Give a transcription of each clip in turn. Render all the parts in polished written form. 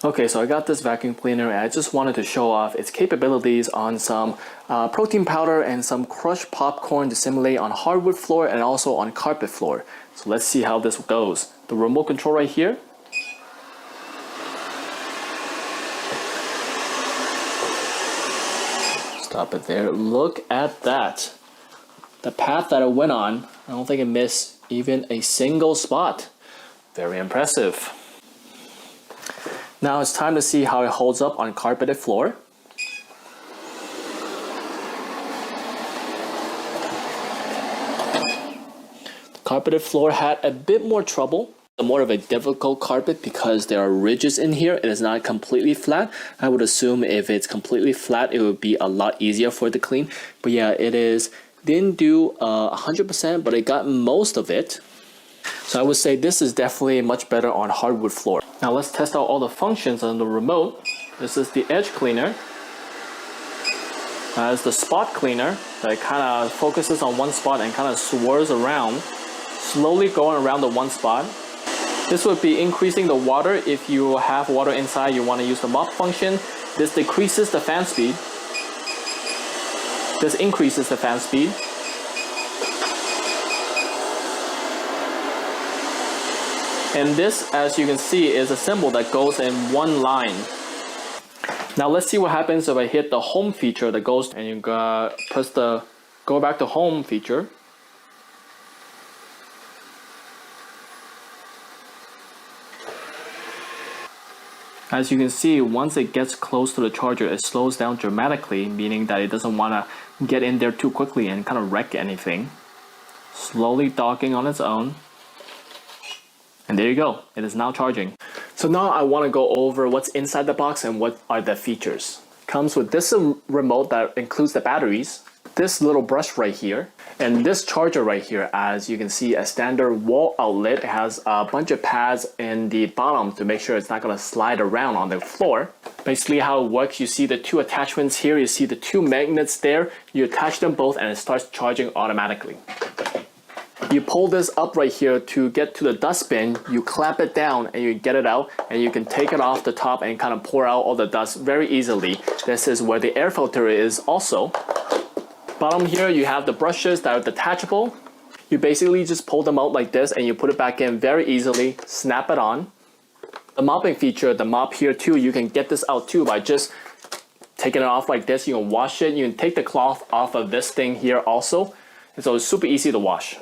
Okay, so I got this vacuum cleaner and I just wanted to show off its capabilities on some protein powder and some crushed popcorn to simulate on hardwood floor and also on carpet floor. So let's see how this goes. The remote control right here. Stop it there. Look at that. The path that it went on, I don't think it missed even a single spot. Very impressive. Now it's time to see how it holds up on carpeted floor. The carpeted floor had a bit more trouble. More of a difficult carpet because there are ridges in here. It is not completely flat. I would assume if it's completely flat, it would be a lot easier for it to clean. But yeah, didn't do 100%, but it got most of it. So I would say this is definitely much better on hardwood floor. Now let's test out all the functions on the remote. This is the edge cleaner. That's the spot cleaner that kind of focuses on one spot and kind of swirls around, slowly going around the one spot. This would be increasing the water. If you have water inside, you want to use the mop function. This decreases the fan speed. This increases the fan speed. And this, as you can see, is a symbol that goes in one line. Now let's see what happens if I hit the home feature that goes, and you press the go back to home feature. As you can see, once it gets close to the charger, it slows down dramatically, meaning that it doesn't want to get in there too quickly and kind of wreck anything. Slowly docking on its own. And there you go, it is now charging. So now I want to go over what's inside the box and what are the features. Comes with this remote that includes the batteries, this little brush right here, and this charger right here. As you can see, a standard wall outlet. It has a bunch of pads in the bottom to make sure it's not going to slide around on the floor. Basically how it works, you see the two attachments here, you see the two magnets there, you attach them both and it starts charging automatically. You pull this up right here to get to the dustbin, you clamp it down and you get it out, and you can take it off the top and kind of pour out all the dust very easily. This is where the air filter is also. Bottom here you have the brushes that are detachable. You basically just pull them out like this and you put it back in very easily, snap it on. The mopping feature, the mop here too, you can get this out too by just taking it off like this. You can wash it, you can take the cloth off of this thing here also. And so it's super easy to wash.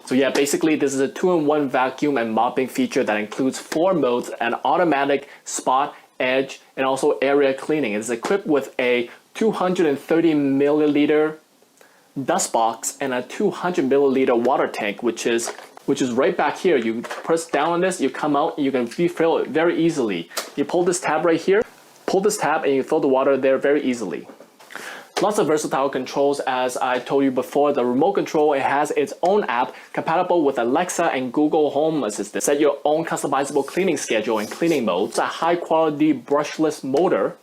So yeah, basically this is a 2-in-1 vacuum and mopping feature that includes 4 modes: an automatic, spot, edge, and also area cleaning. It is equipped with a 230 milliliter dust box and a 200 milliliter water tank, which is right back here. You press down on this, you come out, and you can refill it very easily. You pull this tab right here, pull this tab, and you fill the water there very easily. Lots of versatile controls. As I told you before, the remote control, it has its own app compatible with Alexa and Google Home Assistant. Set your own customizable cleaning schedule and cleaning modes. A high quality brushless motor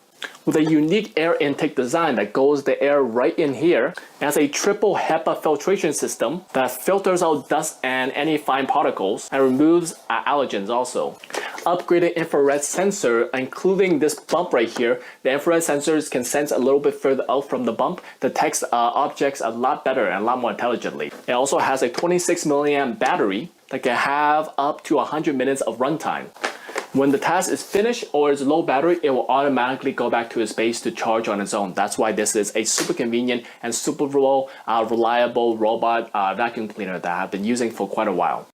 with a unique air intake design that goes the air right in here. It has a triple HEPA filtration system that filters out dust and any fine particles and removes allergens also. Upgraded infrared sensor, including this bump right here. The infrared sensors can sense a little bit further out from the bump, detects objects a lot better and a lot more intelligently. It also has a 26 milliamp battery that can have up to 100 minutes of runtime. When the task is finished or it's low battery, it will automatically go back to its base to charge on its own. That's why this is a super convenient and super reliable robot vacuum cleaner that I've been using for quite a while.